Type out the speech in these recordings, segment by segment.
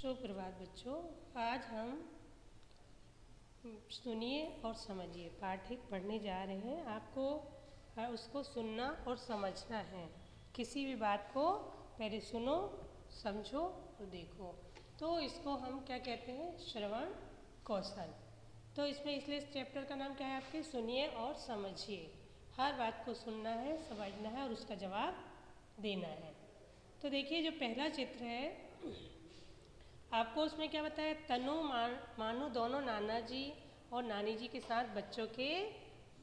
सुप्रभात बच्चों। आज हम सुनिए और समझिए पाठ एक पढ़ने जा रहे हैं। आपको उसको सुनना और समझना है। किसी भी बात को पहले सुनो, समझो और देखो। तो इसको हम क्या कहते हैं? श्रवण कौशल। तो इसमें इसलिए इस चैप्टर का नाम क्या है आपके? सुनिए और समझिए। हर बात को सुनना है, समझना है और उसका जवाब देना है। तो देखिए जो पहला चित्र है, आपको उसमें क्या बताया? तनु मानू दोनों नाना जी और नानी जी के साथ बच्चों के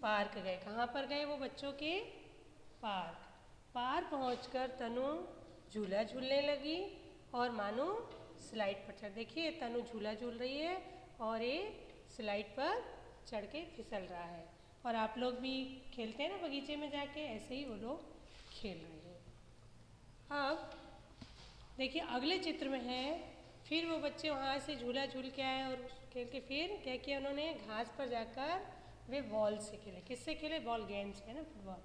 पार्क गए। कहाँ पर गए वो? बच्चों के पार्क पहुंचकर तनु झूला झूलने लगी और मानू स्लाइड पर चढ़। देखिए तनु झूला झूल रही है और ये स्लाइड पर चढ़ के फिसल रहा है। और आप लोग भी खेलते हैं ना बगीचे में जाके, ऐसे ही वो लोग खेल रहे हैं। अब देखिए अगले चित्र में है, फिर वो बच्चे वहाँ से झूला झूल के आए और खेल के फिर क्या किया उन्होंने? घास पर जाकर वे बॉल से खेले। किससे खेले? बॉल, गेम से, है ना, फुटबॉल।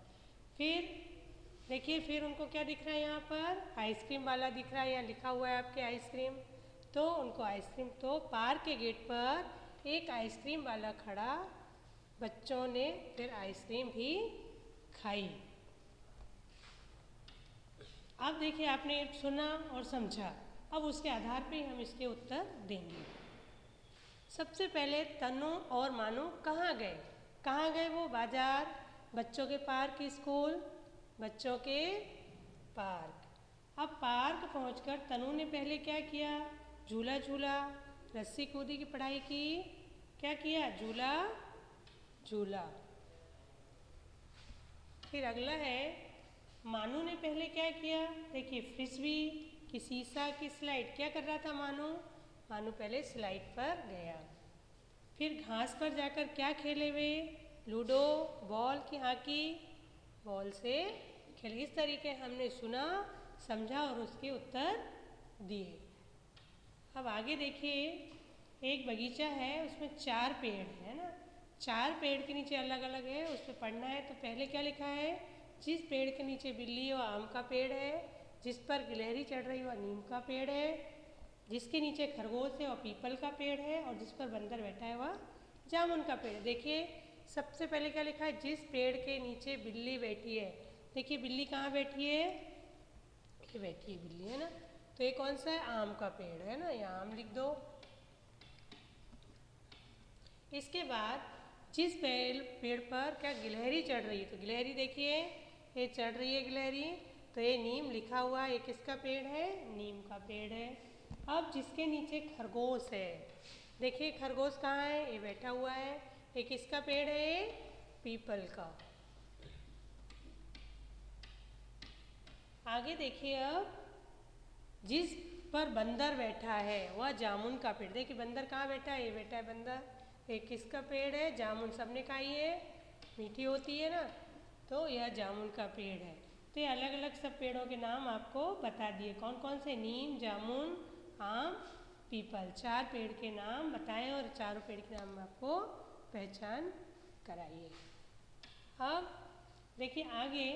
फिर देखिए फिर उनको क्या दिख रहा है यहाँ पर? आइसक्रीम वाला दिख रहा है। यहाँ लिखा हुआ है आपके आइसक्रीम। तो उनको आइसक्रीम, तो पार्क के गेट पर एक आइसक्रीम वाला खड़ा। बच्चों ने फिर आइसक्रीम भी खाई। अब देखिए आपने सुना और समझा, अब उसके आधार पे हम इसके उत्तर देंगे। सबसे पहले तनु और मानू कहाँ गए? कहाँ गए वो? बाजार, बच्चों के पार्क, स्कूल, बच्चों के पार्क। अब पार्क पहुंचकर तनु ने पहले क्या किया? झूला झूला, रस्सी कूदी की पढ़ाई की। क्या किया? झूला झूला। फिर अगला है, मानू ने पहले क्या किया? देखिए फ्रिस्बी की सीसा की स्लाइड। क्या कर रहा था मानू? मानू पहले स्लाइड पर गया। फिर घास पर जाकर क्या खेले वे? लूडो, बॉल की हॉकी, बॉल से खेले। इस तरीके हमने सुना, समझा और उसके उत्तर दिए। अब आगे देखिए, एक बगीचा है, उसमें 4 पेड़ है ना। 4 पेड़ के नीचे अलग अलग है, उस पर पढ़ना है। तो पहले क्या लिखा है? जिस पेड़ के नीचे बिल्ली है वह आम का पेड़ है, जिस पर गिलहरी चढ़ रही है वह नीम का पेड़ है, जिसके नीचे खरगोश है वह पीपल का पेड़ है और जिस पर बंदर बैठा है वह जामुन का पेड़ है। देखिए सबसे पहले क्या लिखा है? जिस पेड़ के नीचे बिल्ली बैठी है। देखिए बिल्ली कहाँ बैठी है? ये बैठी है बिल्ली, है ना। तो ये कौन सा है? आम का पेड़ है ना, यहाँ आम लिख दो। इसके बाद जिस पेड़ पर क्या गिलहरी चढ़ रही है, तो गिलहरी देखिए ये चढ़ रही है गिलहरी। तो ये नीम लिखा हुआ है, ये किसका पेड़ है? नीम का पेड़ है। अब जिसके नीचे खरगोश है, देखिए खरगोश कहाँ है? ये बैठा हुआ है। ये किसका पेड़ है? ये पीपल का। आगे देखिए, अब जिस पर बंदर बैठा है वह जामुन का पेड़। देखिए बंदर कहाँ बैठा है? ये बैठा है बंदर। ये किसका पेड़ है? जामुन। सबने खाई है, मीठी होती है ना, तो यह जामुन का पेड़ है। तो ये अलग अलग सब पेड़ों के नाम आपको बता दिए। कौन कौन से? नीम, जामुन, आम, पीपल। 4 पेड़ के नाम बताएं और चारों पेड़ के नाम आपको पहचान कराइए। अब देखिए आगे,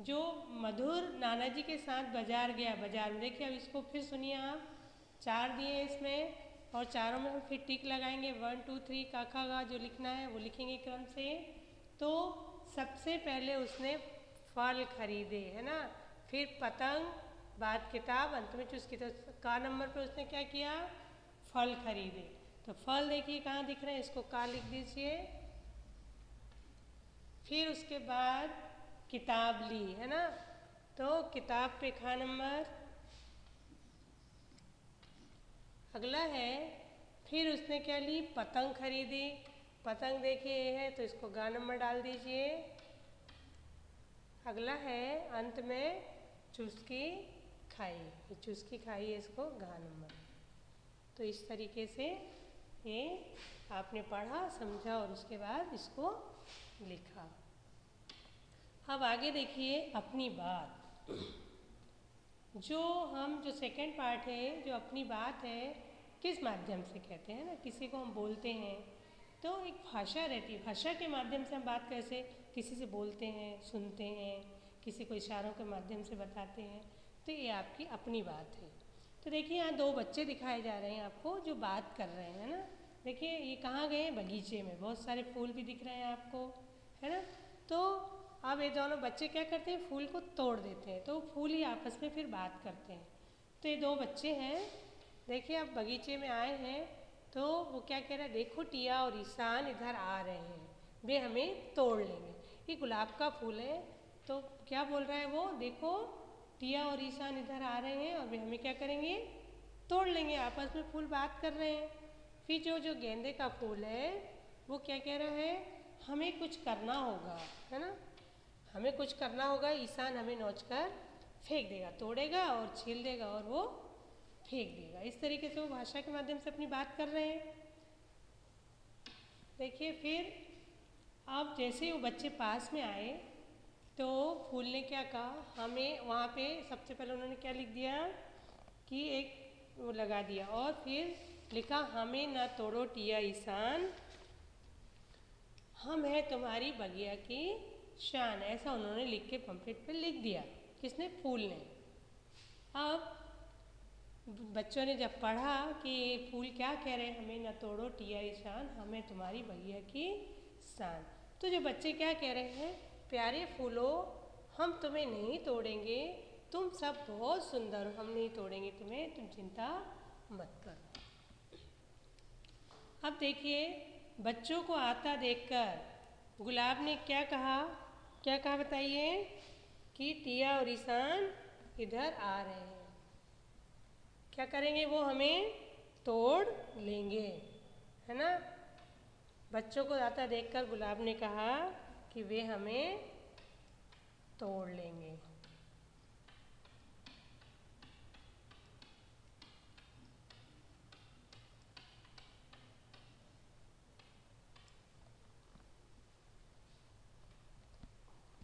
जो मधुर नाना जी के साथ बाजार गया। बाजार में देखिए, अब इसको फिर सुनिए आप। 4 दिए हैं इसमें और चारों में हम फिर टिक लगाएंगे। 1 2 3 काका का जो लिखना है वो लिखेंगे क्रम से। तो सबसे पहले उसने फल खरीदे, है ना, फिर पतंग, बाद किताब, अंत में चूस की। तो का नंबर पे उसने क्या किया? फल खरीदे। तो फल देखिए कहाँ दिख रहे हैं, इसको का लिख दीजिए। फिर उसके बाद किताब ली, है ना, तो किताब पे खा नंबर। अगला है, फिर उसने क्या ली? पतंग खरीदी। पतंग देखिए ये है, तो इसको गा नंबर डाल दीजिए। अगला है अंत में चुस्की खाई। ये चुस्की खाई है, इसको गा नंबर। तो इस तरीके से ये आपने पढ़ा, समझा और उसके बाद इसको लिखा। अब आगे देखिए अपनी बात। जो सेकंड पार्ट है, जो अपनी बात है, किस माध्यम से कहते हैं ना, किसी को हम बोलते हैं तो एक भाषा रहती है। भाषा के माध्यम से हम बात कैसे किसी से बोलते हैं, सुनते हैं, किसी को इशारों के माध्यम से बताते हैं। तो ये आपकी अपनी बात है। तो देखिए यहाँ दो बच्चे दिखाए जा रहे हैं आपको जो बात कर रहे हैं ना। देखिए ये कहाँ गए हैं, बगीचे में। बहुत सारे फूल भी दिख रहे हैं आपको, है ना। तो अब ये दोनों बच्चे क्या करते हैं, फूल को तोड़ देते हैं, तो फूल ही आपस में फिर बात करते हैं। तो ये दो बच्चे हैं, देखिए अब बगीचे में आए हैं, तो वो क्या कह रहा है, देखो टिया और ईशान इधर आ रहे हैं, वे हमें तोड़ लेंगे। ये गुलाब का फूल है, तो क्या बोल रहा है वो, देखो टिया और ईशान इधर आ रहे हैं और वे हमें क्या करेंगे, तोड़ लेंगे। आपस में फूल बात कर रहे हैं। फिर जो गेंदे का फूल है वो क्या कह रहा है, हमें कुछ करना होगा, है ना, हमें कुछ करना होगा। ईशान हमें नोच कर फेंक देगा, तोड़ेगा और छील देगा और वो फेंक देगा। इस तरीके से वो भाषा के माध्यम से अपनी बात कर रहे हैं। देखिए फिर अब जैसे वो बच्चे पास में आए तो फूल ने क्या कहा, हमें वहाँ पे सबसे पहले उन्होंने क्या लिख दिया कि एक वो लगा दिया और फिर लिखा, हमें ना तोड़ो टिया ईशान, हम है तुम्हारी बगिया की शान। ऐसा उन्होंने लिख के पंपलेट पे लिख दिया। किसने, फूल ने। अब बच्चों ने जब पढ़ा कि फूल क्या कह रहे हैं, हमें न तोड़ो टिया ईशान, हमें तुम्हारी बगिया की शान। तो जो बच्चे क्या कह रहे हैं, प्यारे फूलों हम तुम्हें नहीं तोड़ेंगे, तुम सब बहुत सुंदर हो, हम नहीं तोड़ेंगे तुम्हें, तुम चिंता मत करो। अब देखिए बच्चों को आता देखकर गुलाब ने क्या कहा, क्या कहा बताइए, कि टिया और ईशान इधर आ रहे हैं, क्या करेंगे, वो हमें तोड़ लेंगे, है ना। बच्चों को आता देखकर गुलाब ने कहा कि वे हमें तोड़ लेंगे।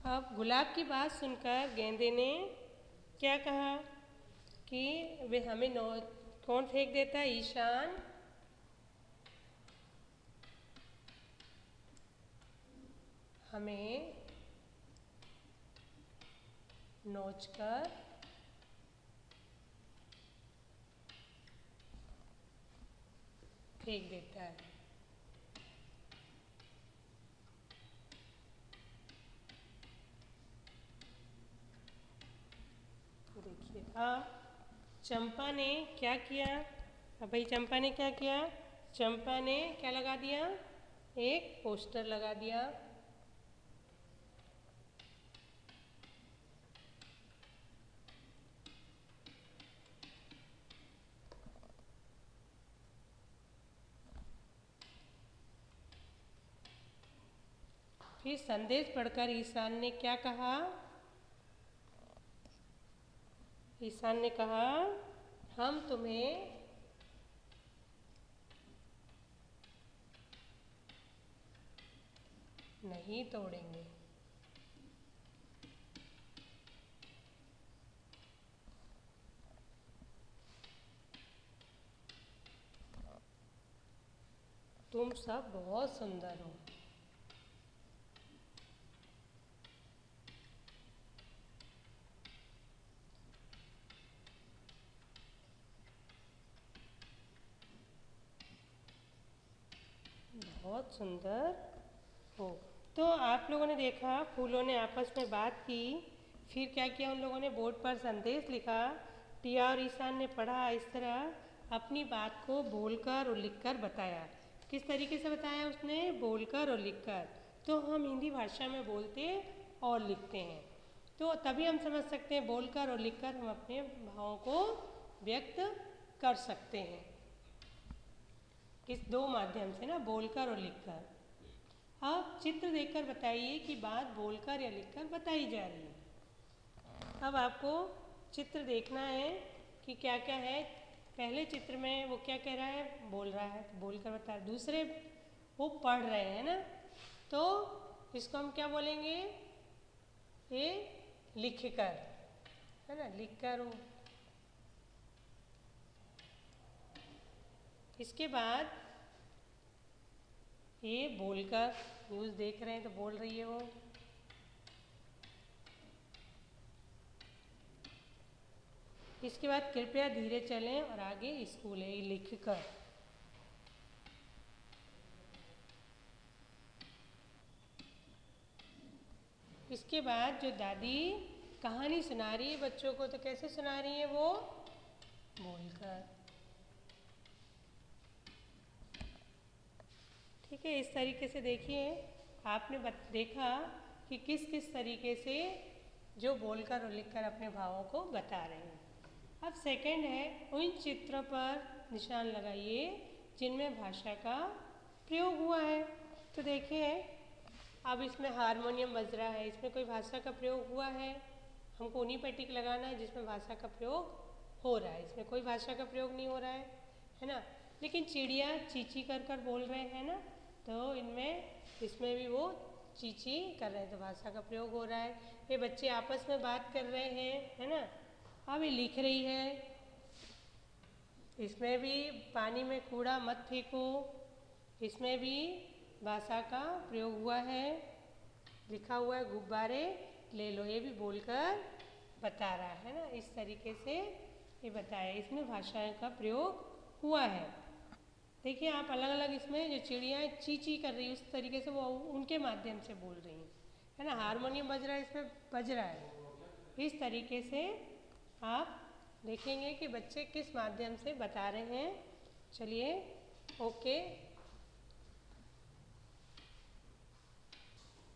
अब गुलाब की बात सुनकर गेंदे ने क्या कहा कि वे हमें कौन फेंक देता है, ईशान हमें नोचकर फेंक देता है। देखिए अब चंपा ने क्या किया, अब भाई चंपा ने क्या किया, चंपा ने क्या लगा दिया, एक पोस्टर लगा दिया। फिर संदेश पढ़कर ईशान ने क्या कहा, ईशान ने कहा, हम तुम्हें नहीं तोड़ेंगे। तुम सब बहुत सुंदर हो। बहुत सुंदर हो। तो आप लोगों ने देखा फूलों ने आपस में बात की, फिर क्या किया उन लोगों ने, बोर्ड पर संदेश लिखा। टिया और ईशान ने पढ़ा, इस तरह अपनी बात को बोलकर और लिखकर बताया। किस तरीके से बताया उसने, बोलकर और लिखकर। तो हम हिंदी भाषा में बोलते और लिखते हैं, तो तभी हम समझ सकते हैं, बोलकर और लिखकर हम अपने भावों को व्यक्त कर सकते हैं, इस दो माध्यम से ना, बोलकर और लिखकर। अब चित्र देखकर बताइए कि बात बोलकर या लिखकर बताई जा रही है। अब आपको चित्र देखना है कि क्या क्या है। पहले चित्र में वो क्या कह रहा है, बोल रहा है, बोलकर बता रहा है। दूसरे वो पढ़ रहे हैं ना, तो इसको हम क्या बोलेंगे, ये लिखकर, है ना, लिखकर वो। इसके बाद ये बोलकर, न्यूज़ देख रहे हैं तो बोल रही है वो। इसके बाद कृपया धीरे चलें और आगे स्कूल है लिख कर। इसके बाद जो दादी कहानी सुना रही है बच्चों को, तो कैसे सुना रही है वो? बोलकर। ठीक है, इस तरीके से देखिए आपने देखा कि किस किस तरीके से जो बोलकर और लिखकर अपने भावों को बता रहे हैं। अब सेकंड है, उन चित्रों पर निशान लगाइए जिनमें भाषा का प्रयोग हुआ है। तो देखिए अब इसमें हारमोनियम बज रहा है, इसमें कोई भाषा का प्रयोग हुआ है, हमको उन्हीं पर टिक लगाना है जिसमें भाषा का प्रयोग हो रहा है। इसमें कोई भाषा का प्रयोग नहीं हो रहा है ना। लेकिन चिड़िया चींची कर कर बोल रहे हैं ना, तो इसमें भी वो चींची कर रहे हैं, तो भाषा का प्रयोग हो रहा है। ये बच्चे आपस में बात कर रहे हैं, है ना। अब ये लिख रही है, इसमें भी पानी में कूड़ा मत फेंको, इसमें भी भाषा का प्रयोग हुआ है। लिखा हुआ है गुब्बारे ले लो, ये भी बोलकर बता रहा है ना। इस तरीके से ये बताया, इसमें भाषा का प्रयोग हुआ है। देखिए आप अलग अलग इसमें जो चिड़िया ची ची कर रही है उस तरीके से वो उनके माध्यम से बोल रही हैं, है ना। हारमोनियम बज रहा है, इसमें बज रहा है। इस तरीके से आप देखेंगे कि बच्चे किस माध्यम से बता रहे हैं। चलिए, ओके।